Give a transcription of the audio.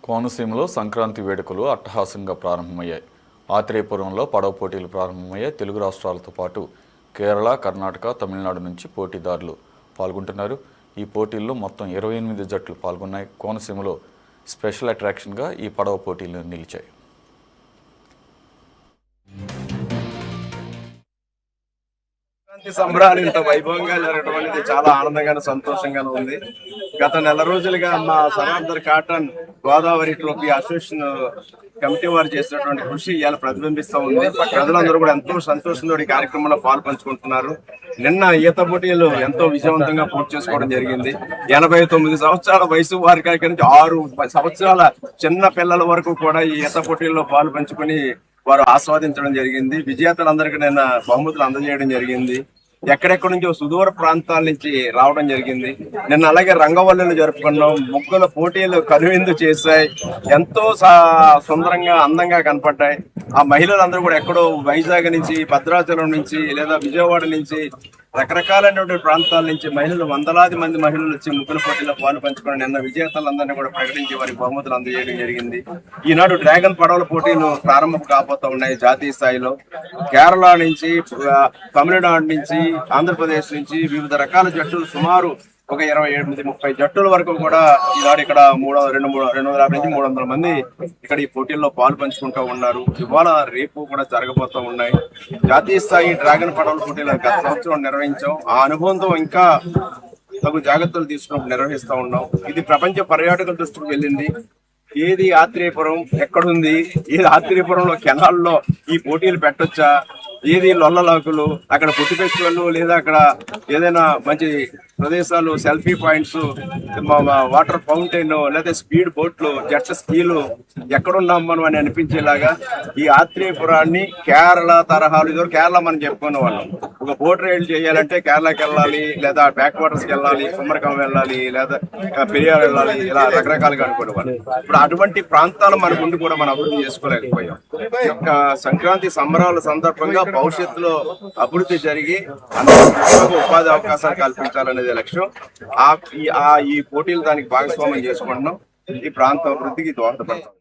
కోనసీమలో సంక్రాంతి వేడుకలు అట్టహాసంగా ప్రారంభమయ్యాయి. ఆత్రేయపురంలో పడవ పోటీలు ప్రారంభమయ్యాయి. తెలుగు రాష్ట్రాలతో పాటు కేరళ, కర్ణాటక, తమిళనాడు నుంచి పోటీదారులు పాల్గొంటున్నారు. ఈ పోటీల్లో మొత్తం 28 జట్లు పాల్గొన్నాయి. కోనసీమలో స్పెషల్ అట్రాక్షన్గా ఈ పడవ పోటీలు నిలిచాయి. సంబరాలు ఇంత వైభవంగా జరగడం అనేది చాలా ఆనందంగా సంతోషంగా ఉంది. గత నెల రోజులుగా మా Sir Arthur Cotton Godavari trophy association committee వారు చేసినటువంటి కృషి ఇవాళ ప్రతిబింబిస్తూ ఉంది. ప్రజలందరూ కూడా ఎంతో సంతోషంతో ఈ కార్యక్రమంలో పాల్పంచుకుంటున్నారు. నిన్న ఈత పోటీలు ఎంతో విజయవంతంగా పూర్తి చేసుకోవడం జరిగింది. 89 సంవత్సరాల వయసు వారి కాక నుంచి 6 సంవత్సరాల చిన్న పిల్లల వరకు కూడా ఈ ఈత పోటీల్లో పాలు పంచుకుని వారు ఆస్వాదించడం జరిగింది. విజేతలందరికీ నిన్న బహుమతులు అందజేయడం జరిగింది. ఎక్కడెక్కడి నుంచో సుదూర ప్రాంతాల నుంచి రావడం జరిగింది. నిన్న అలాగే రంగవల్లులు జరుపుకున్నాం. ముగ్గుల పోటీలు కనువిందు చేశాయి. ఎంతో సుందరంగా అందంగా కనపడ్డాయి. ఆ మహిళలందరూ కూడా ఎక్కడో వైజాగ్ నుంచి, భద్రాచలం నుంచి లేదా విజయవాడ నుంచి రకరకాలైనటువంటి ప్రాంతాల నుంచి మహిళలు, వందలాది మంది మహిళలు వచ్చి ముగ్గుల పోటీలో పాలు పంచుకొని నిన్న విజేతలందరినీ కూడా ప్రకటించి వారికి బహుమతులు అందజేయడం జరిగింది. ఈనాడు డ్రాగన్ పడవల పోటీలు ప్రారంభం కాబోతా ఉన్నాయి జాతీయ స్థాయిలో. కేరళ నుంచి, తమిళనాడు నుంచి, ఆంధ్రప్రదేశ్ నుంచి వివిధ రకాల జట్టులు సుమారు ఒక 28-30 జట్టుల వరకు కూడా ఈనాడు ఇక్కడ 250 నుంచి 300 మంది ఇక్కడ ఈ పోటీల్లో పాలు పంచుకుంటూ ఉన్నారు. ఇవాళ రేపు కూడా జరగబోతూ ఉన్నాయి. జాతీయ స్థాయి డ్రాగన్ పడవల పోటీలు గత సంవత్సరం నిర్వహించాం. ఆ అనుభవంతో ఇంకా తగు జాగ్రత్తలు తీసుకుని నిర్వహిస్తూ ఉన్నాం. ఇది ప్రపంచ పర్యాటకుల దృష్టికి వెళ్ళింది. ఏది ఆత్రేయపురం ఎక్కడుంది, ఏది ఆత్రేయపురంలో కెనాల్లో ఈ పోటీలు పెట్టొచ్చా, ఏది లొల్లలాకులు, అక్కడ ఫుడ్ ఫెస్టివల్ లేదా అక్కడ ఏదైనా మంచి ప్రదేశాలు, సెల్ఫీ పాయింట్స్, వాటర్ ఫౌంటైన్ లేదా స్పీడ్ బోట్లు, జెట్ స్కీలు ఎక్కడున్నాం మనం అని అనిపించేలాగా ఈ ఆత్రేయపురాన్ని కేరళ తరహాలు, ఇదో కేరళ మనం చెప్పుకునే వాళ్ళం. ఒక బోట్ రైడ్ చేయాలంటే కేరళకి వెళ్ళాలి, లేదా బ్యాక్ వాటర్స్కి వెళ్ళాలి, కుమ్మరికం వెళ్ళాలి, లేదా పెరియార్ వెళ్ళాలి, ఇలా రకరకాలుగా అనుకునేవాళ్ళం. ఇప్పుడు అటువంటి ప్రాంతాలు మన ముందు కూడా మనం అభివృద్ధి చేసుకోలేకపోయాం. ఈ యొక్క సంక్రాంతి సంబరాల సందర్భంగా భవిష్యత్తులో అభివృద్ధి జరిగి అందరికీ ఉపాధి అవకాశాలు కల్పించాలనేది లక్ష్యం. ఈ పోటీలు దానికి భాగస్వామ్యం చేసుకుంటున్నాం. ఈ ప్రాంత అభివృద్ధికి దోహదపడతాం.